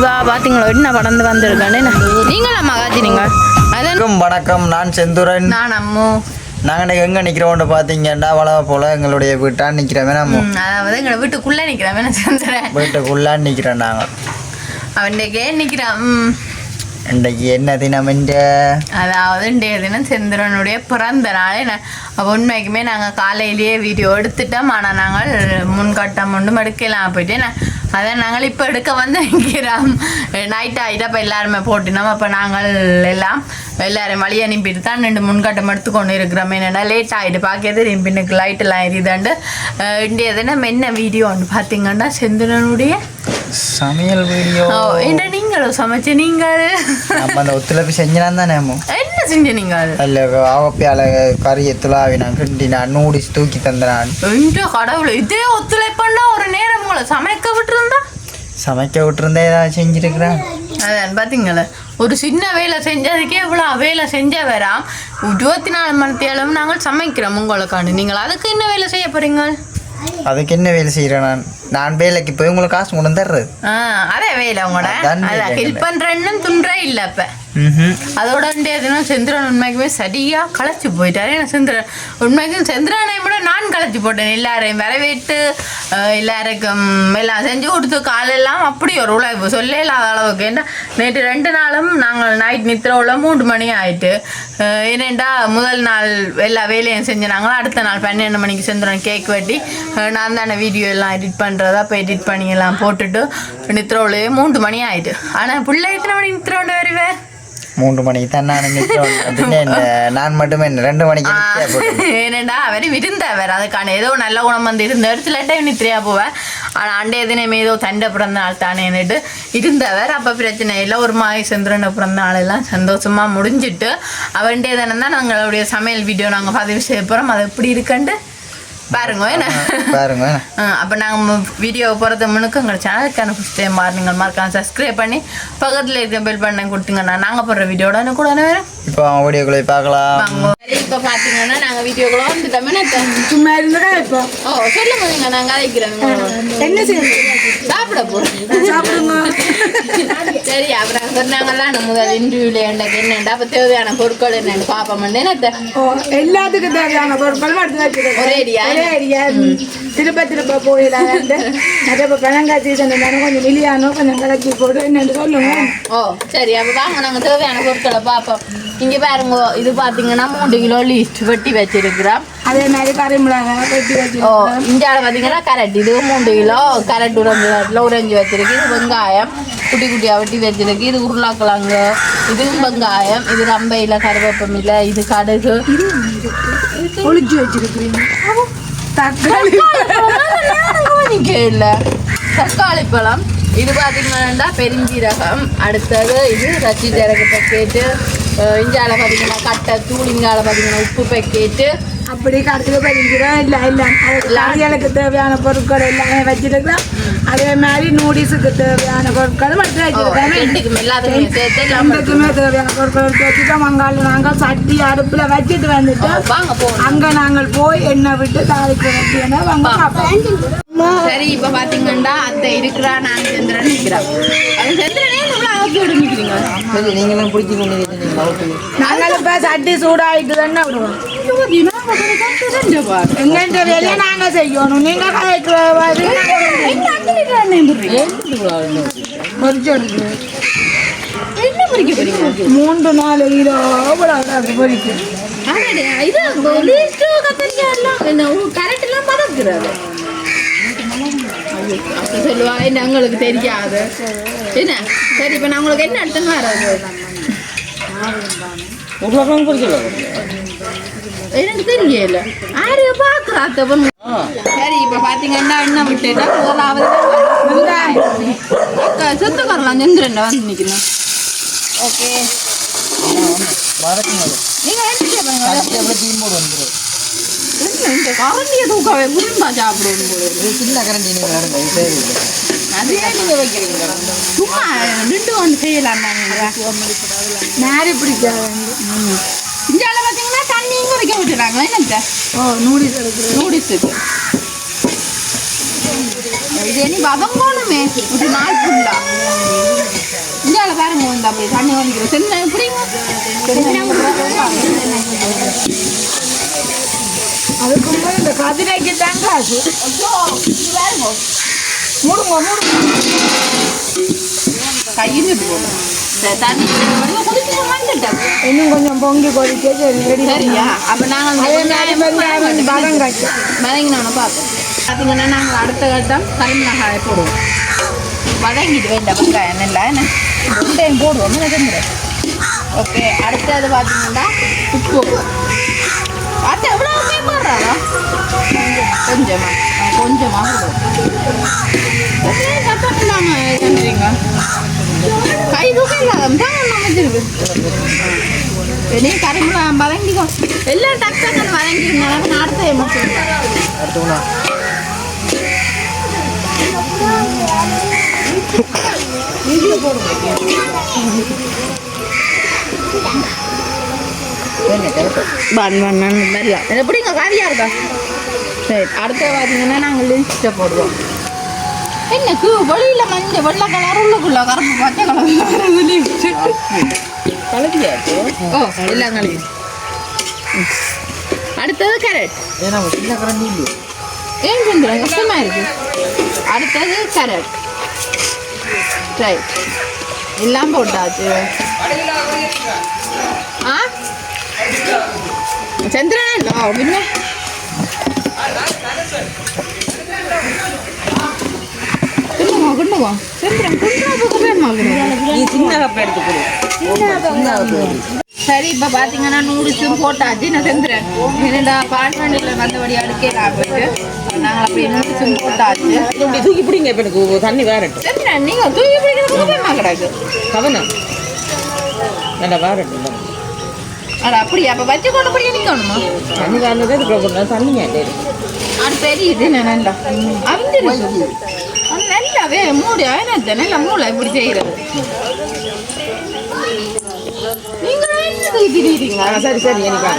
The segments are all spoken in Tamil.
சிவா பாத்தீங்களா என்ன படந்து வந்திருக்கானே நீங்களா மகாஜி நீங்கள் அதான் வணக்கம். நான் செந்துரன். நான் அம்மு. நாங்கள் எங்கே நிற்கிறோம்னு பார்த்தீங்கன்னா வளவ போல் எங்களுடைய வீட்டான் நிற்கிறோமே. நம்ம அதாவது எங்களை வீட்டுக்குள்ளே நிற்கிறோமே செந்துரன் வீட்டுக்குள்ளான்னு நிற்கிறோம். நாங்கள் அவன்டே நிற்கிறான். இன்றைக்கு என்ன தினம் என்று அதாவது இன்றைய தினம் செந்திரனுடைய பிறந்த நாளே உண்மைக்குமே நாங்கள் காலையிலேயே வீடியோ எடுத்துட்டோம். ஆனால் நாங்கள் முன்கட்டம் ஒன்றும் எடுக்கலாம் போயிட்டு அதை நாங்கள் இப்போ எடுக்க வந்து நிற்கிறோம். நைட் ஆகிட்டு அப்போ எல்லாருமே போட்டினோம். அப்போ நாங்கள் எல்லாரும் வழி அனுப்பிட்டு தான் 2 முன்கட்டம் எடுத்துக்கொண்டு இருக்கிறோம். என்னென்னா லேட் ஆகிட்டு பார்க்கறது பின்னுக்கு லைட்டெல்லாம் எரியுதாண்டு. இன்றைய தினம் என்ன வீடியோன்னு பார்த்தீங்கன்னா செந்திரனுடைய சமையல் வீடியோ. என்ன நீங்களும் சமைச்சு நீங்கள் நம்ம அந்த ஒத்துழைப்பு செஞ்சினான் தானே. என்ன செஞ்ச நீங்கள் அல்ல ஆவப்பியால கறியை துளாவினான் கிண்டினான் நூடிஸ் தூக்கி தந்தான். கடவுள் இதே ஒத்துழைப்புன்னா ஒரு நேரம் உங்களை சமைக்க விட்டுருந்தா ஏதாவது செஞ்சிருக்கிறான். அதான் பார்த்தீங்களா ஒரு சின்ன வேலை செஞ்சதுக்கே இவ்வளோ வேலை செஞ்ச வராம் 24 மணித்தேலும் நாங்கள் சமைக்கிறோம் உங்களுக்காண்டு. நீங்கள் அதுக்கு என்ன வேலை செய்ய போறீங்க? அதுக்கு என்ன வேலை செய்கிறேன்? நான் வேலைக்கு போய் உங்களுக்கு காசு கொண்டு தர்றது. அதே வேலை உங்களோட ஹெல்ப் பண்ணுறேன்னு துன்றே இல்லை. அப்போ அதோட தினம் செந்திரன் உண்மைக்குமே சரியா களைச்சி போயிட்டாரு. ஏன்னா செந்திரன் உண்மைக்கும் செந்திரனை விட நான் களைச்சி போட்டேன். எல்லாரையும் வரவேற்று எல்லாருக்கும் எல்லாம் செஞ்சு கொடுத்து காலெல்லாம் அப்படி ஒரு உழைப்பு சொல்ல இல்லாத அளவுக்கு. ஏன்னா நேற்று 2 நாளும் நாங்கள் நைட் நித்திரவுள்ள 3 மணி ஆயிட்டு. ஏனெண்டா முதல் நாள் எல்லா வேலையும் செஞ்சினாங்களா. அடுத்த நாள் 12 மணிக்கு செந்திரன் கேக் வெட்டி நான் தானே வீடியோ எல்லாம் எடிட் பண்ணுறதா இப்போ எடிட் பண்ணி எல்லாம் போட்டுட்டு நித்திரவுள்ளே 3 மணி ஆயிட்டு. ஆனால் பிள்ளை எத்தனை மணி நித்திரவுண்ட வருவேன்? 3 மணிக்கு தான் நான் மட்டுமே 2 மணிக்கு. ஏனெண்டா அவர் விருந்தவர் அதுக்கான ஏதோ நல்ல குணம் வந்து இருந்த இடத்துல டைம் நித்திரையா போவேன். ஆனால் அண்டைய தினமே ஏதோ தண்டை பிறந்த நாள் தானேன்னுட்டு இருந்தவர். அப்போ பிரச்சனை இல்லை. ஒரு மாய் செந்திரனை பிறந்த நாளெல்லாம் சந்தோஷமாக முடிஞ்சிட்டு அவன்டே தினம் தான் நாங்களுடைய சமையல் வீடியோ நாங்கள் பதிவு செய்ய போகிறோம். அது எப்படி இருக்குன்ட்டு பாருங்க. பாருங்க. அப்போ நாங்கள் வீடியோ போகிறது முன்னுக்கு எங்கள் சேனலுக்கான ஃபஸ்ட் டைம் நீங்கள் மறக்காம சப்ஸ்கிரைப் பண்ணி பக்கத்தில் இருக்க பெல் பட்டன் கொடுத்தீங்கன்னா நாங்கள் போடுற வீடியோட கூட வேணும். இப்போ வீடியோக்குள்ளே பார்க்கலாம். இப்போ பார்த்தீங்கன்னா நாங்கள் வீடியோக்குள்ள வந்துட்டோமே. சும்மா இருந்தா இப்போ சொல்லுங்க நாங்கள் அழைக்கிறோம். என்ன செய்யணும்? சாப்பிட போகிறோம். சாப்பிடுங்க. சரி அப்புறம் சொன்னாங்கல்லாம் முதல் இன்டர்வியூல எனக்கு என்னண்டா அப்போ தேவையான பொருட்கள் என்னன்னு பார்ப்போம். என்னத்த எல்லாத்துக்கும் தேவையான பொருட்களும் ஒரேடியா திருப்ப போயிடலாம். இப்போ பழங்காய்ச்சி சொன்னாலும் கொஞ்சம் வெளியானோ கொஞ்சம் கலக்கி போடு என்னன்னு சொல்லுங்க. சரி அப்போ வாங்க நாங்கள் தேவையான பொருட்களை பார்ப்போம். இங்கே பாருங்க இது பார்த்தீங்கன்னா 3 கிலோ லீஸ்ட் வெட்டி வச்சிருக்கிறோம். அதே மாதிரி கறிமிளகாய் வெட்டி வச்சிருக்கோம். இந்தியாவில் பார்த்தீங்கன்னா கரட் இது 3 கிலோ கரட் உறைஞ்சி வச்சிருக்கு. இது வெங்காயம் குட்டி குட்டியாக வெட்டி வச்சிருக்கு. இது உருளைக்கிழங்கு இது வெங்காயம் இது ரம்பையில் கருவேப்பம் இல்லை இது கடுகு ஒளிச்சு வச்சிருக்கிறீங்க. தக்காளி இல்லை தக்காளி பழம் இது பார்த்தீங்கன்னா பெருஞ்சீரகம். அடுத்தது இது ரச்சி ஜரகு பேக்கெட்டு. இஞ்சால பார்த்தீங்கன்னா கட்டை தூள். இங்கால பார்த்தீங்கன்னா உப்பு பேக்கெட்டு. அப்படி கடைசியில் பெருஞ்சீரகம் எல்லாம் எனக்கு தேவையான பொருட்கள் எல்லாமே வச்சிருக்கிறோம். அதே மாதிரி நூடில்ஸுக்கு தேவையான பொருட்களும் எடுத்து வச்சிருக்கேன். எல்லாத்துக்குமே தேவையான பொருட்கள் எடுத்து வச்சுட்டோம். நாங்கள் சட்டி அடுப்பில் வச்சுட்டு வந்துட்டோம். அங்கே நாங்கள் போய் எண்ணெய் விட்டு தாளிக்க வேண்டியனா வாங்க பார்ப்போம். சரி இப்போ பார்த்தீங்கன்னா அத்தை இருக்கிறா நான் செந்திரன் நிற்கிறோம். அது செந்திரனே நம்மள ஆக்கி விட நிற்கிறீங்க. நீங்களும் பிடிச்சி கொண்டு நாங்கள் இப்போ சட்டி சூடாகிட்டு தானே விடுவோம். எங்கள்கிட்ட வேலையை நாங்கள் செய்யணும். நீங்கள் கலைக்கிற பொறிச்சு 3-4 கிலோ பொறிக்கு கரெக்டெல்லாம் பதக்கிறாரு அப்படி சொல்லுவா. என்ன உங்களுக்கு தெரியாது என்ன? சரி இப்போ நான் உங்களுக்கு என்ன எடுத்துன்னு வராது எனக்கு தெரியல யாரு பார்க்குறா. சரி இப்போ பார்த்தீங்கன்னா எண்ணெய் விட்டுட்டா முதலாவது சுத்தக்காரலாம் செந்திரன் வந்து நிற்கணும். ஓகே நீங்கள் என்ன இந்த கரண்டியை தூக்கவே குடும்பா சாப்பிடுவோம் போல. சின்ன கரண்டி அதுவே நீங்கள் வைக்கிறீங்க. சும்மா 2 ஒன்று செய்யலாம். நேரி பிடிக்காது. இந்தியாவில் பார்த்தீங்கன்னா தண்ணியும் வைக்க வச்சுருக்காங்களா? என்ன நூடில்ஸ் நூடில்ஸுக்கு இது இனி வதங்கணுமே ஒரு நாள் ஃபுல்லா. இந்தியால பாருங்க வந்து அப்படி தண்ணி வலிக்கிறோம். செஞ்சா எப்படிங்க அதுக்கு முன்னாடி இந்த கதிரைக்கு தான் காசு. மூடுங்க கையில் போடும் தண்ணி இன்னும் கொஞ்சம் பொங்கி கொதிக்க சரியா? அப்போ நாங்கள் வதங்கினோன்னு பார்ப்போம். பார்த்தீங்கன்னா நாங்கள் அடுத்த கட்டம் கருமிளகாயை போடுவோம். வதங்கிட்டு வேண்டாம் வெங்காயம் இல்லை என்ன வெங்காயம் போடுவோம் நினைக்கிறேன். ஓகே, அடுத்தது பார்த்தீங்கன்னா உப்பு. பார்த்து எவ்வளோ போடுறாரா? கொஞ்சமாக சத்தம் இல்லாமல் செஞ்சுறீங்க. கை தூக்கம் இல்லாத அமைச்சிருக்கு. இனி கருமிளகாய் வதங்கிக்கோ. எல்லாம் டக்குன்னு வதங்கிருந்தாலும் நான் அடுத்த மட்டும் எப்படிங்க காரியா இருக்கா? சரி, அடுத்த பார்த்தீங்கன்னா நாங்கள் லிஸ்ட்டை போடுவோம். என்னக்கு வெளியில் மஞ்சள் வெள்ளை கலர் உள்ளுக்குள்ள கருப்பு பச்சை கலர் கலப்பியாச்சு. ஓ எல்லாம் கலப்பி. அடுத்தது கேரட். ஏன் செஞ்சுறேன் கஷ்டமாக இருக்கு. அடுத்தது கேரட். ரைட், எல்லாம் போட்டாச்சு. ஆ சந்திரன் பின்ன குண்டுவா சந்திரன் சரி. இப்போ பார்த்தீங்கன்னா நூடுல்ஸும் போட்டாச்சு. நான் செஞ்சுறேன் என்னடா பால்வண்டியில் வந்தபடி அடுக்கலாம் போயிட்டு நாங்கள் அப்படியே நூடுல்ஸும் போட்டாச்சு. தூக்கி பிடிங்க. இப்போ எனக்கு தண்ணி வேறட்டும். செஞ்சுறேன் நீங்கள் தூக்கி பிடிக்கிறதுக்கு பயமா கிடாது கவனம் நல்லா வேறட்டும். அட அப்படியா? அப்போ வச்சு கொண்டு போய் நிற்கணுமா? தண்ணி வேறதே இதுக்கு தண்ணிங்க அது பெரிய இது நல்லா அவிஞ்சிருக்கு. அது நல்லாவே மூடி என்ன நல்லா மூளை இப்படி செய்கிறது. சரி சரி எனக்கு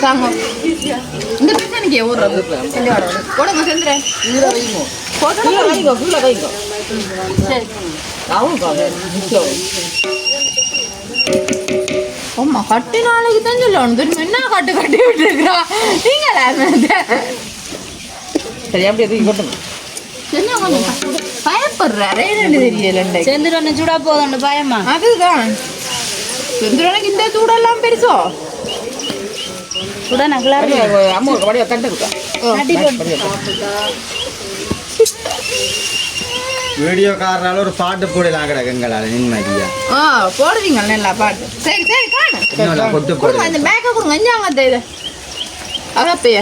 தாங்க இந்த பிரச்சனைக்கு ஓடுறது போடுங்க செஞ்சுறேன். சரி ஆமா, கட்டி நாளைக்கு தான் சொல்லணும். திரும்ப என்ன கட்டு விட்டு இருக்கிறா நீங்களா? சரி அப்படியே தூக்கி கொட்டணும். என்ன கொஞ்சம் பயப்படுறாரே தெரியல. செந்துரன்னு சூடா போதும் பயமா? அதுதான் செந்துரனுக்கு இந்த சூடெல்லாம் பெருசோ சூடா நகலா அம்மாவுக்கு வடிவா தட்டு இருக்கா? வீடியோக்காரனால ஒரு பாட்டு போடலாம் கிடக்குங்களால நிம்மதியா. போடுவீங்க நல்லா பாட்டு. சரி சரி காணும் கொட்டு கொடுங்க. அந்த பேக்கை கொடுங்க. அஞ்சாங்க இதை அவப்பைய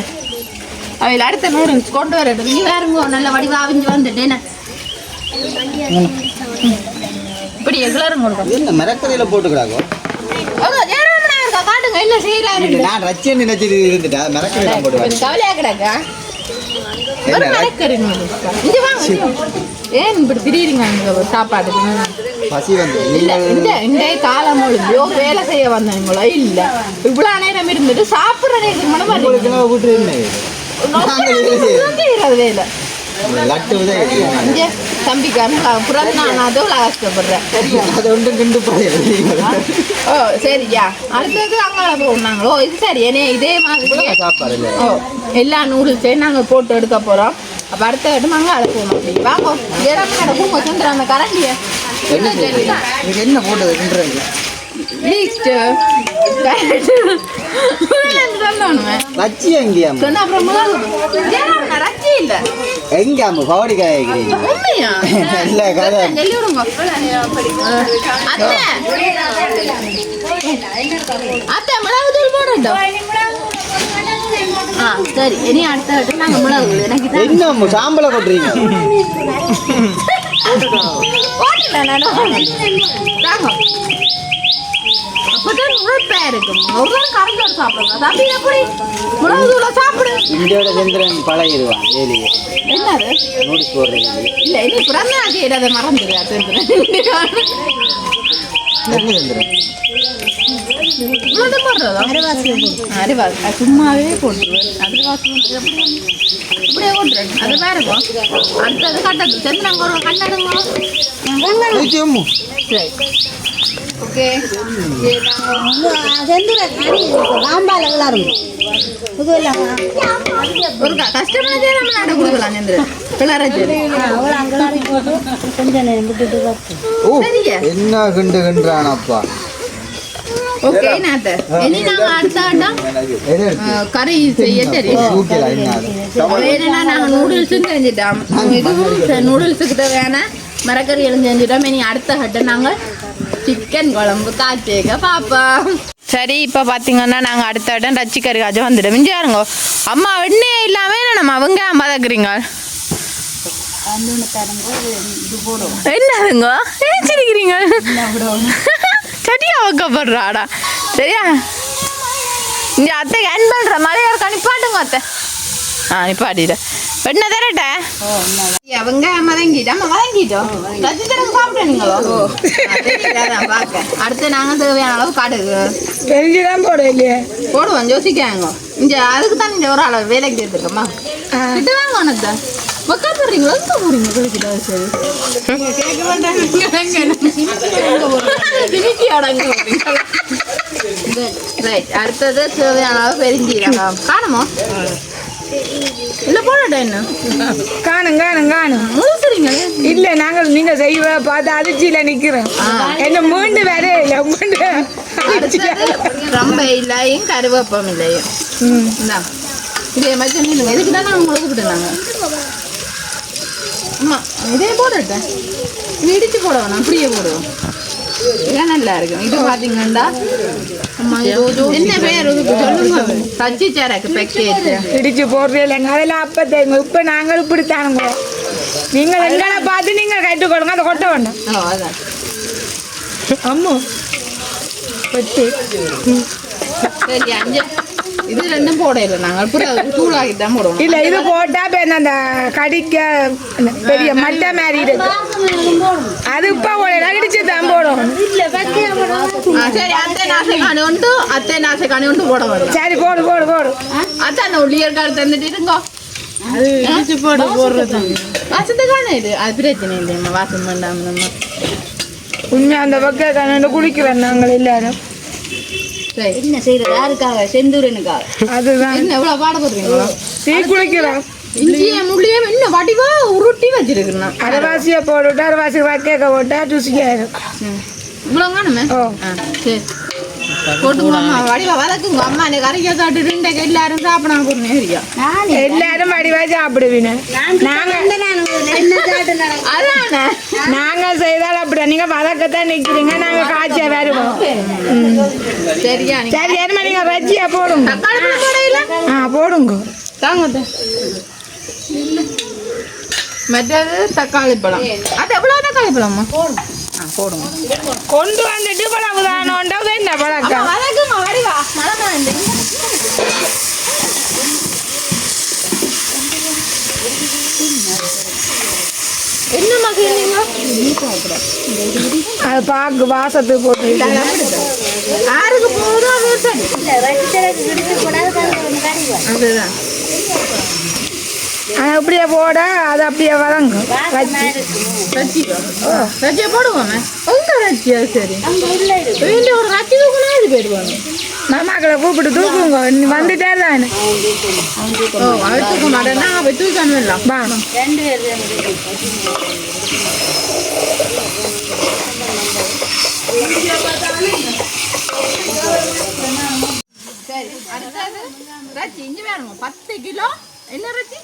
அவையில் அடுத்த நூடுல்ஸ் கொண்டு வரட்டும். நீ வேறுங்க நல்ல வடிவா அவிஞ்சு வந்துட்டேன்னு இப்படி எவ்வளோ என்ன மிரக்கதையில போட்டுக்கிறாங்க. காட்டுங்க. இல்லை செய்யறாரு. நான் ரச்சியன் நினைச்சிட்டு இருந்துட்டா மிரக்கதையில போட்டுவாங்க. கவலையா கிடக்கா? ஏன் இப்படி திடீருங்க சாப்பாடு? பசி வந்து இல்ல இந்த காலம் ஒழுங்கோ வேலை செய்ய வந்தவங்களோ இல்ல இவ்வளவு நேரம் இருந்துட்டு சாப்பிடுற நேரம் வேலை தம்பிக்காரன் புறா நான் கஷ்டப்படுறேன். ஓ சரியா, அடுத்தது அங்கால போனாங்களோ இது சரி. ஏன்னா இதே மாதிரி ஓ எல்லா நூடுல்ஸையும் நாங்கள் போட்டு எடுக்க போகிறோம். அப்போ அடுத்த இடம் அங்கால போகணும். அப்படி வாங்க இடம் நடக்கும் வச்சுருந்துற அந்த கரண்டியை என்ன போட்டது லீஸ்ட்டு ரச்சி எங்கேயா சொன்ன அப்புறம் ரச்சி இல்லை எங்க பவடி காய்க்கிறீங்க இல்ல கதை சொல்லி விடுங்க. அத்தை மிளகு தூள் போடட்டும். சரி இனி அடுத்த நாங்க மிளகு எனக்கு என்ன சாம்பலை கொட்டுறீங்க? போட்டுட்டேன் நாங்க அப்பதான் உழைப்பா இருக்கும். ஒரு நாள் கரைஞ்சோடு சாப்பிடுங்க. அப்படி எப்படி மிளகு தூளை சாப்பிடு. இந்தியோட சந்திரன் பழகிடுவான் வேலையை. என்னது நோட்டீஸ் போடுறது இல்ல இனி பிறந்த அதை மறந்துடுறா. இவ்வளவு போடுறதா அரைவாசி சும்மாவே போட்டுருவேன் அரைவாசி இப்படியே போட்டுறேன் அது பாருங்க அடுத்தது கட்டது சரி நாங்கள் ஒரு கண்ணாடுங்க சரி ஓகே ஒரு கஷ்டமானதே நம்ம நட கொடுக்கலாம் சந்திரன் என்ன கிண்டுகின்றானப்பா ஓகே நாத்த இனி நாங்க அடுத்த ஆட்டம் கறி செய்ய தெரியும் வேணும்னா நாங்க நூடுல்ஸ் செஞ்சுட்டோம் இதுவும் நூடுல்ஸுக்கு தேவையான மரக்கறி எல்லாம் செஞ்சுட்டோம் இனி அடுத்த கட்டம் நாங்கள் சிக்கன் குழம்பு காய்ச்சேக்க பாப்போம் சரி இப்போ பார்த்தீங்கன்னா நாங்கள் அடுத்த இடம் ரச்சிக்கறி காய்ச்சல் வந்துட்டோம் மிஞ்சாருங்க அம்மா வெண்ணே இல்லாமல் நம்ம அவங்க மதக்குறீங்க என்னதுங்க ஏச்சிருக்கிறீங்க சரியா வைக்கப்படுறாடா சரியா இந்த அத்தைக்கு அன் பண்ணுற மாதிரி இருக்கா நிப்பாட்டுங்க அத்தை நிப்பாட்டிட்ட வெண்ண தரட்ட அவங்க மதங்கிட்டோம் மதங்கிட்டோம் ரசித்தரம் சாப்பிட்டீங்களோ பார்க்க அடுத்து நாங்கள் தேவையான அளவு கடுகு தெரிஞ்சுதான் போட இல்லையே போடுவோம் யோசிக்காங்க இங்கே அதுக்கு தான் இந்த ஒரு அளவு வேலைக்கு சேர்த்துருக்கோம்மா கிட்ட வாங்க உனக்கு ஒக்கா போடுறீங்களா எங்கே போடுறீங்க கழிக்கிட்டா சரி கேட்க மாட்டாங்க ரைட் அடுத்தது தேவையான அளவு பெருஞ்சீரகம் காணுமோ இல்லை போடட்டா என்ன காணும் முழுசுறீங்க இல்ல நாங்கள் நீங்க செய்வ பார்த்து அதிர்ச்சியில நிக்கிறோம் என்ன மீண்டு வேற இல்ல மீண்டு ரொம்ப இல்லையும் கருவேப்பம் இல்லையும் இதே மாதிரி நீங்க எதுக்கு தான் நாங்கள் உங்களுக்கு விட்டுனாங்க ஆமா இதே போடட்டேன் இது இடிச்சு போட வேணாம் அப்படியே போடுவோம் இதான் நல்லா இருக்கும் இது பாத்தீங்கன்னா என்ன பேர் சொல்லுங்க சச்சி சேராக்கு பேக்கேஜ் இடிச்சு போடுறீங்க அதெல்லாம் அப்ப தெரியும் இப்ப நாங்கள் இப்படித்தானுங்க நீங்க எங்களை பார்த்து நீங்க கட்டு கொடுங்க அதை கொட்ட வேண்டாம் அதான் அம்மா வச்சு சரி அஞ்சு இது ரெண்டும் போடல நாங்கள் அப்புறம் தூளாக்கி தான் போடுவோம் இல்ல இது போட்டா அந்த கடிக்க பெரிய மட்டை மாதிரி இருக்கு அது இப்ப இடிச்சு தான் போடும் சரி அத்தை நாசை கணி ஒன்று போட வேண்டாம் சரி போடு போடு போடு அத்தை அந்த உள்ளியர் கால் தந்துட்டு இருங்கோ அது இடிச்சு போட போடுறது வாசத்தை காணும் இது அது பிரச்சனை இல்லைம்மா வாசம் பண்ணாம நம்ம உண்மை அந்த பக்கம் கண்ணு குளிக்கிறோம் நாங்கள் எல்லாரும் என்ன செய்யறது யாருக்காக செந்தூரனுக்காக அதுதான் என்ன எவ்வளவு பாட போடுறீங்களா டீ குளிக்கிறோம் இஞ்சிய முள்ளியே என்ன வடிவா உருட்டி வச்சிருக்கணும் அரைவாசியை போட்டுவிட்டு அரைவாசி கேட்க போட்டா ருசியாயிரும் இவ்வளவு காணுமே சரி போட்டுக்கோம்மா வடிவா வதக்குங்க அம்மா எனக்கு கறிக்க காட்டு இன்றைக்கு எல்லாரும் சாப்பிடாம போடுங்க சரியா எல்லாரும் வடிவா சாப்பிடுவீங்க நாங்க செய்தால் அப்படி நீங்க வதக்கத்தான் நிக்கிறீங்க நாங்க காய்ச்ச வருவோம் சரியா சரி ஏமா நீங்க ரஜ்ஜியா போடுங்க போடுங்க தாங்க மற்றது தக்காளி பழம் அது எவ்வளவு தக்காளி பழம்மா போடுங்க கொண்டு வந்துட்டு பழகுதானோண்டா என்ன பழக்கம் வதக்குங்க வடிவா மழை என்ன மகிழ்ந்தீங்க அது பாக்கு வாசத்துக்கு போட்டு யாருக்கு போகுதோ அதுதான் அப்படியே போட அது அப்படியே வதங்கும் ரஜ்ஜியா போடுவோமே உங்க ரஜ்ஜியா சரி ஒரு ரஜ்ஜி தூக்குனா அது போயிடுவாங்க மாமாக்களை கூப்பிட்டு தூக்குங்க நீ வந்துட்டே தானே அவ தூக்க மாட்டேன்னா அவ தூக்கணும் இல்லை வா சரி அடுத்தது ரஜ்ஜி இஞ்சி வேணுங்க 10 கிலோ என்ன ரஜ்ஜி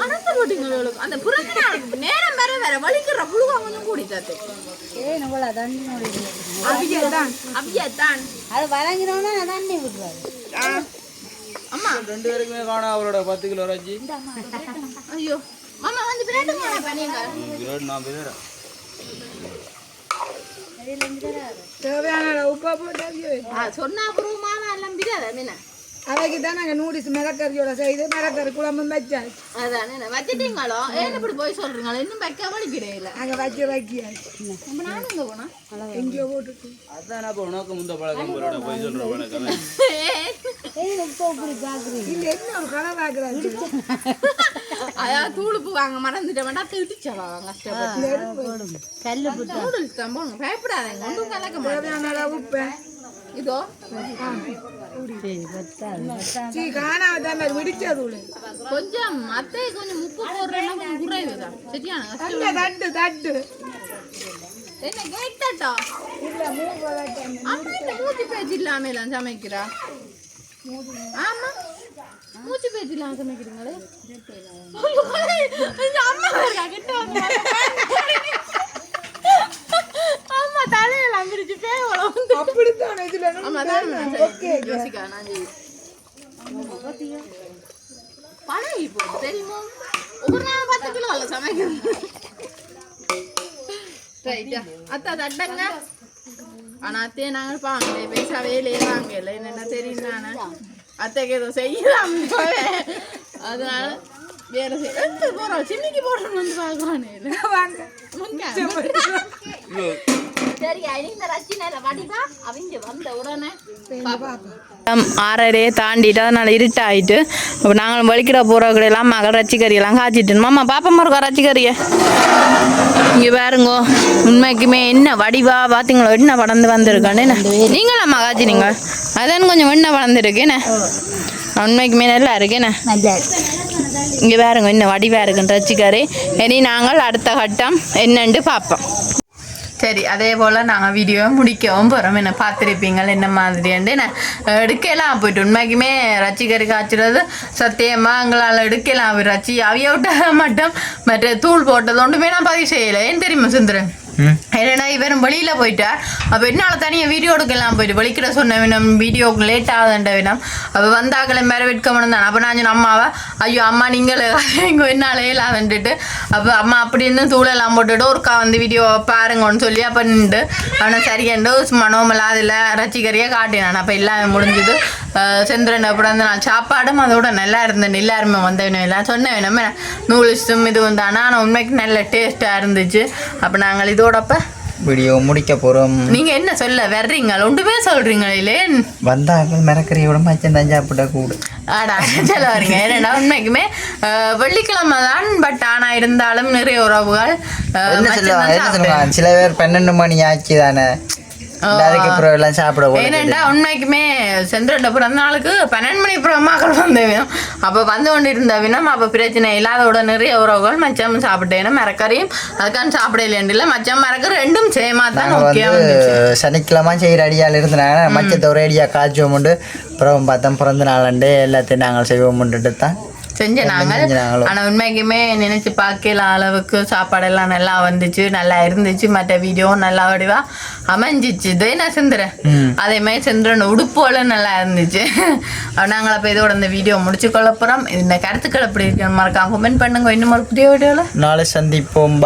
அனந்த போட்டிங்களுக்கு அந்த புறத்துல நேரம் வேற வேற வலிக்கிற புழுவா கொஞ்சம் கூடி தாத்து அபியத்தான் அது வழங்கினோன்னா தண்ணி விட்டுருவாரு அம்மா 2 பேருக்குமே காணோம் அவரோட 10 கிலோ ரஜ்ஜி ஐயோ மாமா வந்து பிரெட் போனா பண்ணீங்க பிரெட் நான் பிரெட் தேவையான உப்பா போட்டு சொன்னா அப்புறம் மாமா எல்லாம் பிரியாத மீனா அவைக்கு தான் நாங்கள் நூடிஸ் மிளக்கறியோட செய்து மிளக்கறி குழம்பும் வச்சாச்சு. அதானே வச்சுட்டீங்களோ? ஏன் இப்படி போய் சொல்றீங்களா? இன்னும் வைக்க வலிக்கிறேன். அங்கே வைக்கியாச்சு. நம்ம நானும் இங்கே போனா எங்கேயோ போட்டுட்டு இல்லை என்ன ஒரு கடை பார்க்குறாரு. அதாவது தூளுப்பு வாங்க மறந்துட்ட வேண்டாம் திட்டிச்சவா வாங்க கல்லு புட்டு நூடுல்ஸ் தான் போகணும். பயப்படாதீங்க, ஒன்றும் கலக்க மாட்டேன். தேவையான அளவு உப்பேன். இதோ காணாம விடிச்சது கொஞ்சம் அத்தை கொஞ்சம் உப்பு போடுறேன்னா கொஞ்சம் குறைவுதான். சரியான கஷ்டம். தட்டு தட்டு என்ன கேட்டா அம்மா இந்த மூச்சு பேச்சு இல்லாம எல்லாம் சமைக்கிறா. ஆமா மூச்சு பேச்சு இல்லாம சமைக்கிறீங்களே. அம்மா கிட்ட வந்து அம்மா தலையில வந்துருச்சு பேவலம். அப்படித்தான் இதுல ஆமா தான் யோசிக்கா நான் பழகி போகுது தெரியுமா. ஒவ்வொரு நாள் 10 கிலோ அல்ல சமைக்கிறது. ரைட்டா அத்தா தட்டங்க. ஆனா அத்தையை நாங்கள் பாங்க பேசா வேலையே வாங்கல. என்னென்ன தெரியும் நானே அத்தைக்கு ஏதோ செய்யலாம் அதனால வேற செய்ய போறோம். சின்னிக்கு போடுறோம் வந்து பார்க்கறானே. சரி இந்த ரச்சினையில வடிவா அவங்க வந்த உடனே 6:30 தாண்டிட்டு அதனால இருட்டாயிட்டு இப்போ நாங்கள் வலிக்கிற போகிற கடையெல்லாம் மகள் ரச்சிக்கறியெல்லாம் காய்ச்சிட்டு மாமா பாப்பா இருக்கா ரச்சிக்கறியை இங்கே பாருங்கோ. உண்மைக்குமே என்ன வடிவா பார்த்தீங்களோ என்ன வளர்ந்து வந்திருக்கான்னு நீங்களாம்மா காய்ச்சினீங்க அதான் கொஞ்சம் என்ன வளர்ந்துருக்கு என்ன உண்மைக்குமே நல்லா இருக்கு என்ன இங்கே பாருங்க என்ன வடிவாக இருக்குன்னு ரச்சிக்கறி. இனி நாங்கள் அடுத்த கட்டம் என்னன்னு பார்ப்போம். சரி அதே போல் நாங்கள் வீடியோவை முடிக்கவும் போகிறோம். என்ன பார்த்துருப்பீங்கள் என்ன மாதிரியாண்டு நான் எடுக்கலாம் போயிட்டு உண்மைக்குமே ரச்சிக்கறி காய்ச்சிறது சத்தியமாக எங்களால் எடுக்கலாம். ரச்சி அவிய விட்ட மட்டும் மற்ற தூள் போட்டது ஒன்றுமே நான் பதிவு செய்யலை. ஏன் தெரியுமா சுந்தரன்? ஏன்னா இவரும் வெளியில் போயிட்டார். அப்போ என்னால் தனியாக வீடியோ எடுக்கலாம் போயிட்டு வலிக்கிற சொன்ன வேணும் வீடியோவுக்கு லேட் ஆகுதுன்ற வேணும். அப்போ வந்தாக்களை மேரவிட்கணும் தான். அப்போ நான் அம்மாவை ஐயோ அம்மா நீங்கள் இங்கே என்னால் ஏலாதுன்ட்டு அப்போ அம்மா அப்படின்னு தூளெல்லாம் போட்டுட்டு ஒருக்கா வந்து வீடியோ பாருங்கன்னு சொல்லி அப்போ நின்று அவனை சரியாண்டு மனோமெல்லாம் அதில் ரச்சிக்கறியாக காட்டினான். அப்போ எல்லாம் முடிஞ்சுது. சந்திரன் பிறந்த நாள் சாப்பாடும் அதோட நல்லா இருந்தேன். எல்லாருமே வந்தவனும் எல்லாம் சொன்ன வேணுமே நூடுல்ஸும் இதுவும் தானே. ஆனால் உண்மைக்கு நல்ல டேஸ்ட்டாக இருந்துச்சு. அப்போ நாங்கள் இதோடப்ப வீடியோ முடிக்க போகிறோம். நீங்கள் என்ன சொல்ல வர்றீங்க ஒன்றுமே சொல்கிறீங்களே வந்தாங்க மிளக்கறியோட மச்சம் தான் சாப்பிட கூட ஆடா சொல்ல வரீங்க. ஏன்னா உண்மைக்குமே வெள்ளிக்கிழமை தான். பட் ஆனால் இருந்தாலும் நிறைய உறவுகள் என்ன சொல்லுவாங்க சில பேர் 12 மணி ஆச்சு தானே அதுக்கப்புறம் எல்லாம் சாப்பிட. ஏனண்டா உண்மைக்குமே சந்திரன் பிறந்த நாளுக்கு 12 மணி மக்கள் வந்தவினம். அப்போ வந்து கொண்டு இருந்தவினம். அப்போ பிரச்சனை இல்லாதோட நிறைய உறவுகள் மச்சம் சாப்பிட்டேனும் மரக்கறியும் அதுக்கான சாப்பிட இல்லைன்னு மச்சம் மரக்கறி ரெண்டும் சேமா தான். சனிக்கிழமை செய்கிற அடியால் இருந்தாங்க மச்சத்தை ஒரு அடியாக காய்ச்சுவோம் உண்டு. அப்புறம் பார்த்தோம் பிறந்த நாளண்டு எல்லாத்தையும் நாங்கள் செய்வோம்ன்ட்டு தான் செஞ்ச நாங்கள். ஆனால் உண்மைக்குமே நினைச்சு பார்க்கல அளவுக்கு சாப்பாடெல்லாம் நல்லா வந்துச்சு நல்லா இருந்துச்சு. மற்ற வீடியோவும் நல்லா வடிவா அமைஞ்சிச்சு. இதே சந்திரன் அதே மாதிரி சந்திரன் உடுப்போல நல்லா இருந்துச்சு. நாங்கள் அப்போ இதோட இந்த வீடியோ முடிச்சு கொள்ள போகிறோம். இந்த கருத்துக்கள் எப்படி இருக்கு மறக்காம கமெண்ட் பண்ணுங்க. இன்னும் ஒரு புதிய வீடியோவில் நாளை சந்திப்போம்.